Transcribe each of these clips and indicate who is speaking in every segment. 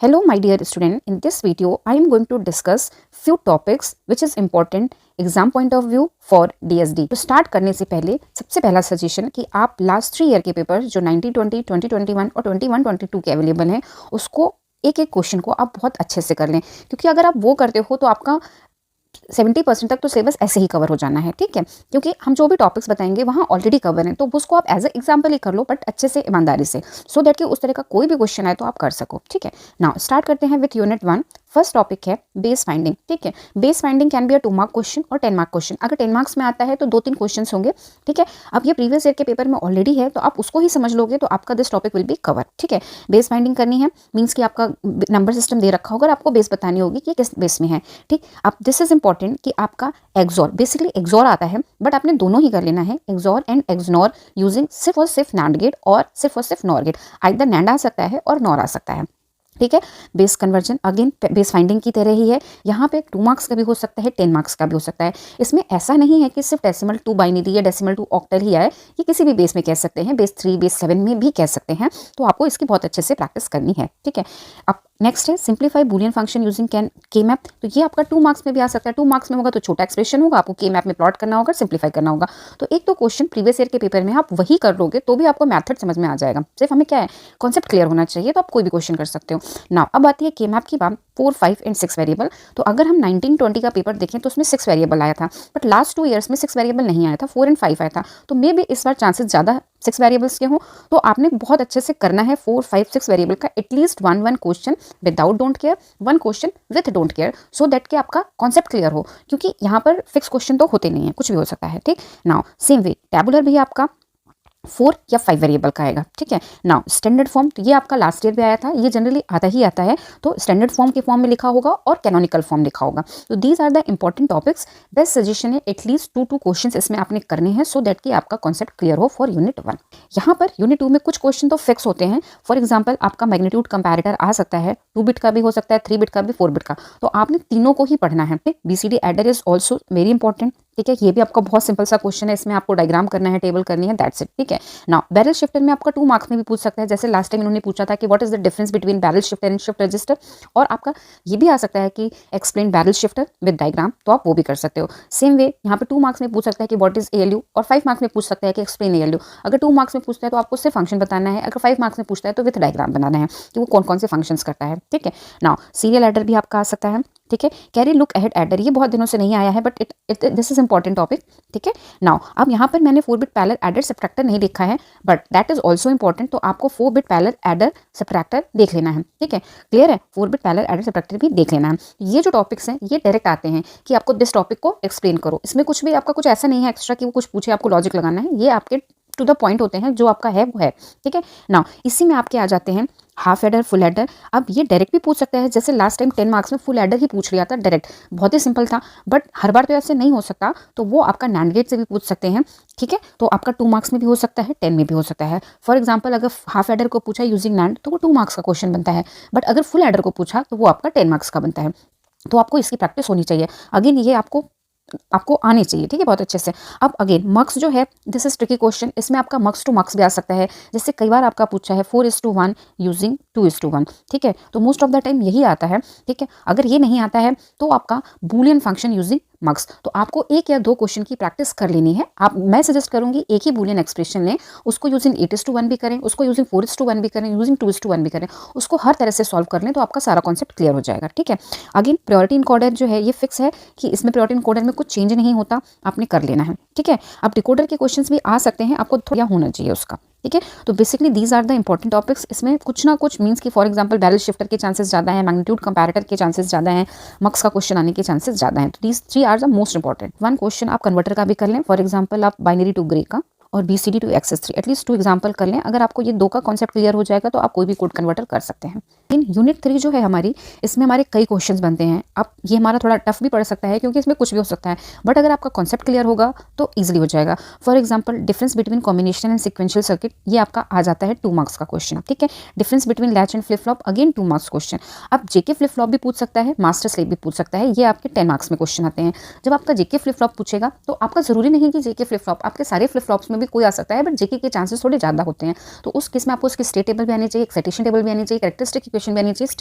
Speaker 1: Hello my dear student, in this video I am going to discuss few topics which is important exam point of view for DSD। तो start करने से पहले सबसे पहला suggestion कि आप last 3 year के पेपर जो 1920, 2021 और 21-22 के अवेलेबल हैं उसको एक एक क्वेश्चन को आप बहुत अच्छे से कर लें, क्योंकि अगर आप वो करते हो तो आपका 70% तक तो सिलेबस ऐसे ही कवर हो जाना है। ठीक है, क्योंकि हम जो भी टॉपिक्स बताएंगे वहाँ ऑलरेडी कवर हैं, तो उसको आप एज ए एग्जाम्पल ही कर लो, बट अच्छे से ईमानदारी से, सो दैट कि उस तरह का कोई भी क्वेश्चन आए तो आप कर सको। ठीक है, नाउ स्टार्ट करते हैं विथ यूनिट 1। फर्स्ट टॉपिक है बेस फाइंडिंग। ठीक है, base finding can be a 2 mark question और 10 मार्क क्वेश्चन। अगर 10 मार्क्स में आता है तो 2-3 क्वेश्चन होंगे। ठीक है, अब ये प्रीवियस ईयर के पेपर में ऑलरेडी है तो आप उसको ही समझ लोगे तो आपका this topic will be cover. ठीक है, बेस फाइंडिंग करनी है मीन्स कि आपका नंबर सिस्टम दे रखा होगा और आपको बेस बतानी होगी कि किस बेस में है। ठीक, अब दिस इज इंपॉर्टेंट कि आपका एक्सॉर, बेसिकली एक्सॉर आता है बट आपने दोनों ही कर लेना है, एक्सॉर एंड एक्सनॉर, यूजिंग सिर्फ और सिर्फ नैंड गेट और सिर्फ नॉर गेट। आइदर नैंड आ सकता है और नॉर आ सकता है। ठीक है, base conversion again base finding की तरह ही है। यहाँ पे 2 मार्क्स का भी हो सकता है, 10 मार्क्स का भी हो सकता है। इसमें ऐसा नहीं है कि सिर्फ डेसिमल 2 बाइनरी या डेसिमल 2 ऑक्टल ही आए, ये किसी भी बेस में कह सकते हैं, बेस 3, बेस 7 में भी कह सकते हैं। तो आपको इसकी बहुत अच्छे से प्रैक्टिस करनी है। ठीक है, अब नेक्स्ट है सिंप्लीफाई बूलियन फंक्शन यूजिंग के मैप। तो ये आपका 2 मार्क्स में भी आ सकता है। 2 मार्क्स में होगा तो छोटा एक्सप्रेशन होगा, आपको के मैप में प्लॉट करना होगा, सिंप्लीफाई करना होगा। तो एक तो क्वेश्चन प्रीवियस ईयर के पेपर में आप वही कर लोगे तो भी आपको मैथड समझ में आ जाएगा। सिर्फ हमें क्या है, कॉन्सेप्ट क्लियर होना चाहिए, तो आप कोई भी क्वेश्चन कर सकते हो। नाउ अब आती है के मैप की बात, 4, 5 एंड 6 वेरिएबल। तो अगर हम 1920 का पेपर देखें तो उसमें 6 वेरिएबल आया था, बट लास्ट 2 ईयर्स में 6 वेरिएबल नहीं आया था, 4 एंड 5 आया था। तो मे भी इस बार चांसेस ज़्यादा 6 वेरिएबल्स के हों, तो आपने बहुत अच्छे से करना है 4, 5, 6 वेरिएबल का at least 1 question without don't care, 1 question with don't care, so that कि आपका कॉन्सेप्ट क्लियर हो, क्योंकि यहाँ पर फिक्स क्वेश्चन तो होते नहीं है, कुछ भी हो सकता है। ठीक, नाउ सेम वे टैबुलर भी आपका 4 या 5 वेरिएबल का आएगा। ठीक है, नाउ स्टैंडर्ड फॉर्म, तो ये आपका लास्ट ईयर भी आया था, ये जनरली आता है। तो स्टैंडर्ड फॉर्म के फॉर्म में लिखा होगा और कैनोनिकल फॉर्म लिखा होगा। तो these are the important topics. Best suggestion है एटलीस्ट 2 क्वेश्चंस इसमें आपने करने हैं, सो दैट कि आपका कॉन्सेप्ट क्लियर हो फॉर यूनिट 1। यहाँ पर यूनिट 2 में कुछ क्वेश्चन तो फिक्स होते हैं। फॉर एग्जाम्पल आपका मैग्नीट्यूड कंपैरेटर आ सकता है, 2 बिट का भी हो सकता है, 3 बिट का भी, 4 बिट का। तो आपने तीनों को ही पढ़ना है। BCD adder is also very important. ठीक है, ये भी आपका बहुत सिंपल सा क्वेश्चन है, इसमें आपको डायग्राम करना है, टेबल करनी है, दैट्स इट। ठीक है, नाउ बैरल शिफ्टर में आपका 2 मार्क्स में भी पूछ सकता है, जैसे लास्ट टाइम इन्होंने पूछा था कि what is the difference between barrel shifter and shift register. और आपका ये भी आ सकता है कि explain barrel shifter with diagram, तो आप वो भी कर सकते हो। सेम वे यहाँ पे 2 मार्क्स में पूछ सकता है कि व्हाट इज ALU, और 5 मार्क्स में पूछ सकता है कि एक्सप्लेन ALU। अगर 2 मार्क्स में पूछता है तो आपको सिर्फ फंक्शन बताना है, अगर 5 मार्क्स में पूछता है तो विद डायग्राम बनाना है कि वो कौन कौन से फंक्शंस करता है। ठीक है, नाउ सीरियल एडर भी आपका आ सकता है। ठीक है, कैरी लुक अहेड एडर, ये बहुत दिनों से नहीं आया है but this is important topic. ठीक है, नाउ अब यहाँ पर मैंने 4 बिट पैरेलल एडर सब्ट्रैक्टर नहीं लिखा है, but that is also important. तो आपको 4 बिट पैरेलल एडर सब्ट्रैक्टर देख लेना है। ठीक है, क्लियर है, 4 बिट पैरेलल एडर सब्ट्रैक्टर भी देख लेना है। ये जो टॉपिक्स हैं ये डायरेक्ट आते हैं कि आपको दिस टॉपिक को एक्सप्लेन करो, इसमें कुछ भी आपका कुछ ऐसा नहीं है एक्स्ट्रा कि वो कुछ पूछे आपको लॉजिक लगाना है, ये आपके टू द पॉइंट होते हैं, जो आपका है वो है। ठीक है, नाउ इसी में आपके आ जाते हैं हाफ एडर, फुल एडर। अब ये डायरेक्ट भी पूछ सकता है, जैसे लास्ट टाइम 10 मार्क्स में फुल एडर ही पूछ लिया था डायरेक्ट, बहुत ही सिंपल था, बट हर बार तो ऐसे नहीं हो सकता, तो वो आपका नैंड गेट से भी पूछ सकते हैं। ठीक है, तो आपका 2 मार्क्स में भी हो सकता है, 10 में भी हो सकता है। फॉर एग्जाम्पल अगर हाफ एडर को पूछा यूजिंग नैंड तो वो 2 मार्क्स का क्वेश्चन बनता है, बट अगर फुल एडर को पूछा तो वो आपका 10 मार्क्स का बनता है। तो आपको इसकी प्रैक्टिस होनी चाहिए। अगेन ये आपको आने चाहिए। ठीक है, बहुत अच्छे से। अब अगेन मक्स जो है, दिस इज ट्रिकी क्वेश्चन, इसमें आपका मक्स टू मक्स भी आ सकता है, जैसे कई बार आपका पूछा है 4:1 यूजिंग 2:1। ठीक है, तो मोस्ट ऑफ द टाइम यही आता है। ठीक है, अगर ये नहीं आता है तो आपका बूलियन फंक्शन यूजिंग मक्स, तो आपको 1 या 2 क्वेश्चन की प्रैक्टिस कर लेनी है। मैं सजेस्ट करूंगी एक ही बूलियन एक्सप्रेशन लें, उसको यूजिंग 8:1 भी करें, उसको यूजिंग 4:1 भी करें, यूजिंग 2:1 भी करें, उसको हर तरह से सॉल्व कर लें, तो आपका सारा कॉन्सेप्ट क्लियर हो जाएगा। ठीक है, अगेन प्रायोरिटी इनकोडर जो है ये फिक्स है कि इसमें प्रायोरिटी इनकोडर में कुछ चेंज नहीं होता, आपने कर लेना है। ठीक है, अब डिकोडर के क्वेश्चंस भी आ सकते हैं, आपको थोड़ा होना चाहिए उसका। ठीक है, तो basically these are the important topics. इसमें कुछ ना कुछ मीन्स कि फॉर एग्जांपल बैरल शिफ्टर के चांसेस ज़्यादा हैं, मैग्नीट्यूड कंपैरेटर के चांसेस ज़्यादा हैं, मक्स का क्वेश्चन आने के चांसेस ज़्यादा हैं। तो these 3 are the most important. 1 question आप कन्वर्टर का भी कर लें, फॉर एग्जाम्पल आप बाइनरी टू ग्रे का और BCD to XS3 at least 2 example कर लें। अगर आपको ये 2 का कॉन्सेप्ट क्लियर हो जाएगा तो आप कोई भी कोड कन्वर्टर कर सकते हैं। इन यूनिट 3 जो है हमारी, इसमें हमारे कई क्वेश्चंस बनते हैं। अब ये हमारा थोड़ा टफ भी पड़ सकता है क्योंकि इसमें कुछ भी हो सकता है, बट अगर आपका कॉन्सेप्ट क्लियर होगा तो ईजिली हो जाएगा। For example difference between combination and sequential circuit, ये आपका आ जाता है 2 मार्क्स का क्वेश्चन। ठीक है, difference between latch and flip flop, again 2 marks question. अब जेके फ्लिप फ्लॉप भी पूछ सकता है, मास्टर स्लेव भी पूछ सकता है, ये आपके 10 मार्क्स में क्वेश्चन आते हैं। जब आपका जेके फ्लिप फ्लॉप पूछेगा तो आपका जरूरी नहीं कि जेके फ्लिप फ्लॉप, आपके सारे फ्लिप फ्लॉप्स में भी भी कोई आ सकता है, बट जेके के चांसेस थोड़े ज़्यादा होते हैं। तो उस केस में आपको उसकी स्टेट टेबल भी आनी चाहिए, एक्साइटेशन टेबल भी आनी चाहिए, कैरेक्टरिस्टिक इक्वेशन भी आनी चाहिए,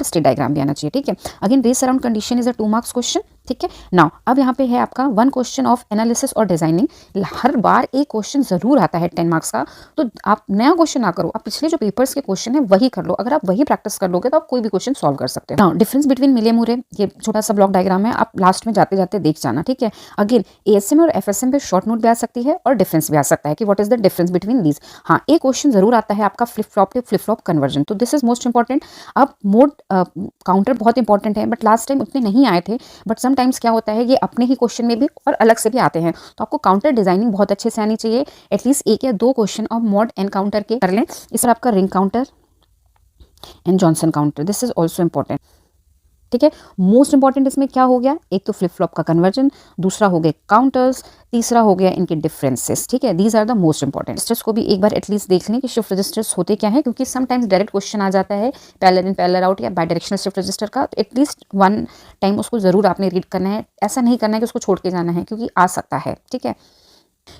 Speaker 1: स्टेट डायग्राम भी आना चाहिए। ठीक है, again race around condition is a 2 marks question. ठीक है, नाउ अब यहाँ पे है आपका 1 क्वेश्चन ऑफ एनालिसिस और डिजाइनिंग। हर बार एक क्वेश्चन जरूर आता है 10 मार्क्स का, तो आप नया क्वेश्चन ना करो, आप पिछले जो पेपर्स के क्वेश्चन है वही कर लो। अगर आप वही प्रैक्टिस कर लोगे तो आप कोई भी क्वेश्चन सॉल्व कर सकते हो। डिफरेंस बिटवीन मिले मुरे, ये छोटा सा ब्लॉक डायग्राम है, आप लास्ट में जाते जाते देख जाना। ठीक है, अगेन एएसएम और एफएसएम पे शॉर्ट नोट भी आ सकती है और डिफरेंस भी आ सकता है कि what is the difference between these. हाँ, एक क्वेश्चन जरूर आता है आपका flip flop to flip flop conversion, तो दिस इज मोस्ट इंपॉर्टेंट। अब मोड काउंटर बहुत इंपॉर्टेंट है, बट लास्ट टाइम उतने नहीं आए थे, बट समटाइम्स क्या होता है ये अपने ही क्वेश्चन में भी और अलग से भी आते हैं, तो आपको काउंटर डिजाइनिंग बहुत अच्छे से आनी चाहिए। एटलीस्ट 1 या 2 question of mode and counter के कर लें। इस पर आपका ring counter and Johnson counter, this is also important. ठीक है, मोस्ट इंपॉर्टेंट इसमें क्या हो गया, एक तो फ्लिप फ्लॉप का कन्वर्जन, दूसरा हो गए काउंटर्स, तीसरा हो गया इनके डिफरेंसेस। ठीक है, these are the most important. Registers को भी एक बार एटलीस्ट देख लें कि शिफ्ट रजिस्टर्स होते क्या है, क्योंकि समटाइम्स डायरेक्ट क्वेश्चन आ जाता है पैरेलल इन पैरेलल आउट या बाय डायरेक्शनल शिफ्ट रजिस्टर का, तो एटलीस्ट 1 टाइम उसको जरूर आपने रीड करना है। ऐसा नहीं करना है कि उसको छोड़ के जाना है, क्योंकि आ सकता है। ठीक है,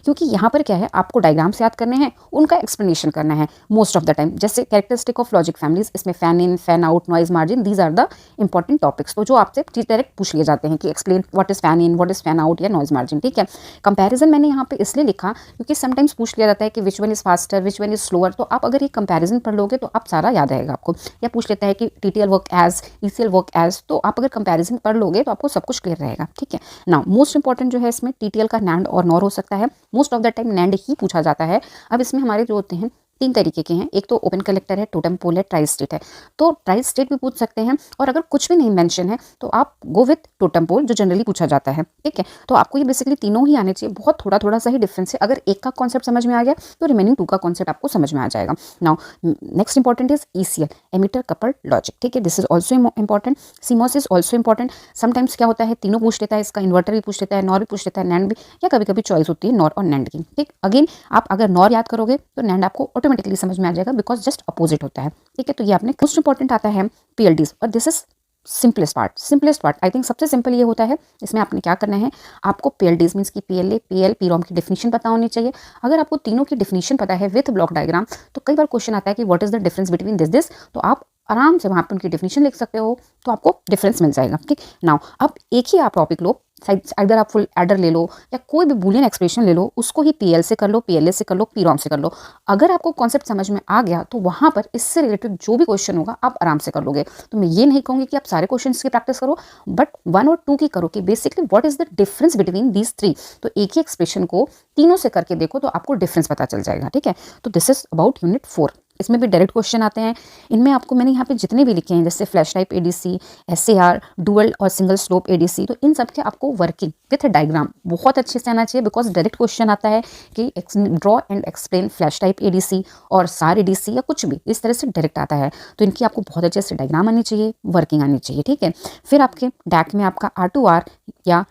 Speaker 1: क्योंकि यहाँ पर क्या है, आपको डायग्राम्स याद करने हैं, उनका एक्सप्लेनेशन करना है मोस्ट ऑफ द टाइम। जैसे कैरेक्टरिस्टिक ऑफ लॉजिक फैमिलीज, इसमें fan in, fan out, noise margin, these are the important topics. तो जो आपसे चीज डायरेक्ट पूछ लिए जाते हैं कि explain what is fan in, what is fan out या नॉइज मार्जिन। ठीक है, कंपैरिजन मैंने यहाँ पे इसलिए लिखा क्योंकि समटाइम्स पूछ लिया जाता है कि which one is faster, which one is slower, तो आप अगर ये कंपैरिजन पढ़ लोगे तो आप सारा याद रहेगा आपको। या पूछ लेता है कि TTL work as, ECL work as, तो आप अगर कंपैरिजन पढ़ लोगे तो आपको सब कुछ क्लियर रहेगा। ठीक है, नाउ मोस्ट इंपॉर्टेंट जो है इसमें टीटीएल का नैंड और नॉर हो सकता है, मोस्ट ऑफ द टाइम नैंड ही पूछा जाता है। अब इसमें हमारे जो होते हैं 3 तरीके के हैं, एक तो ओपन कलेक्टर है, टोटम पोल है, ट्राई स्टेट है। तो ट्राई स्टेट भी पूछ सकते हैं, और अगर कुछ भी नहीं मेंशन है तो आप गो विथ टोटम पोल जो जनरली पूछा जाता है। ठीक है, तो आपको ये बेसिकली तीनों ही आने चाहिए, बहुत थोड़ा थोड़ा सा ही डिफरेंस है। अगर एक का कॉन्सेप्ट समझ में आ गया तो रिमेनिंग 2 का कॉन्सेप्ट आपको समझ में आ जाएगा। Now next important is ECL, emitter coupled logic. ठीक है, this is also important. CMOS is also important. Sometimes क्या होता है, तीनों पूछ लेता है, इसका इन्वर्टर भी पूछ लेता है, नॉर भी पूछ लेता है, नैंड भी, या कभी कभी चॉइस होती है नॉर और नैंड की। ठीक, अगेन आप अगर नॉर याद करोगे तो नैंड आपको ऑटोमेटिकली समझ में आ जाएगा, बिकॉज जस्ट अपोजिट होता है। ठीक है, तो ये आपने मोस्ट इंपॉर्टेंट आता है पीएलडीज, और this is simplest part I think सबसे सिंपल ये होता है। इसमें आपने क्या करना है, आपको पीएलडीज मींस की पीएलए, पीएल, पीरॉम की डेफिनेशन पता होनी चाहिए। अगर आपको तीनों की डेफिनेशन पता है विथ ब्लॉक डायग्राम, तो कई बार क्वेश्चन आता है कि what is the difference between this, तो आप आराम से वहाँ पर उनकी डेफिनेशन लिख सकते हो, तो आपको डिफरेंस मिल जाएगा। ठीक, नाउ अब एक ही आप टॉपिक लो, इधर आप फुल एडर ले लो या कोई भी बूलियन एक्सप्रेशन ले लो, उसको ही पीएल से कर लो, पीएलए से कर लो, पीरॉम से कर लो। अगर आपको कॉन्सेप्ट समझ में आ गया तो वहाँ पर इससे रिलेटेड जो भी क्वेश्चन होगा आप आराम से कर लोगे। तो मैं ये नहीं कहूँगी कि आप सारे क्वेश्चन की प्रैक्टिस करो, बट 1 और 2 की करो कि basically what is the difference between these 3। तो एक ही एक्सप्रेशन को तीनों से करके देखो तो आपको डिफरेंस पता चल जाएगा। ठीक है, तो दिस इज अबाउट यूनिट 4। इसमें भी डायरेक्ट क्वेश्चन आते हैं। इनमें आपको मैंने यहाँ पे जितने भी लिखे हैं, जैसे flash type ADC, SAR, dual और सिंगल स्लोप एडीसी, तो इन सब के आपको वर्किंग विथ डायग्राम बहुत अच्छे से आना चाहिए, बिकॉज डायरेक्ट क्वेश्चन आता है कि draw and explain flash type ADC और सार एडीसी या कुछ भी इस तरह से डायरेक्ट आता है। तो इनकी आपको बहुत अच्छे से डायग्राम आनी चाहिए, वर्किंग आनी चाहिए। ठीक है, फिर आपके डैक में आपका R2R या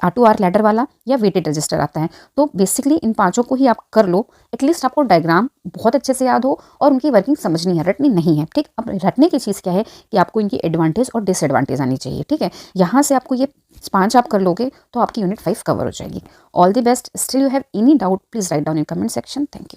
Speaker 1: R2R लैडर वाला या वेटेड रजिस्टर आता है। तो बेसिकली इन 5 को ही आप कर लो, एटलीस्ट आपको डायग्राम बहुत अच्छे से याद हो और उनकी वर्किंग समझनी है, रटनी नहीं है। ठीक, अब रटने की चीज़ क्या है कि आपको इनकी एडवांटेज और डिसएडवांटेज आनी चाहिए। ठीक है, यहाँ से आपको ये 5 आप कर लोगे तो आपकी यूनिट 5 कवर हो जाएगी। All the best. Still you have any doubt, please write down in comment section. Thank you.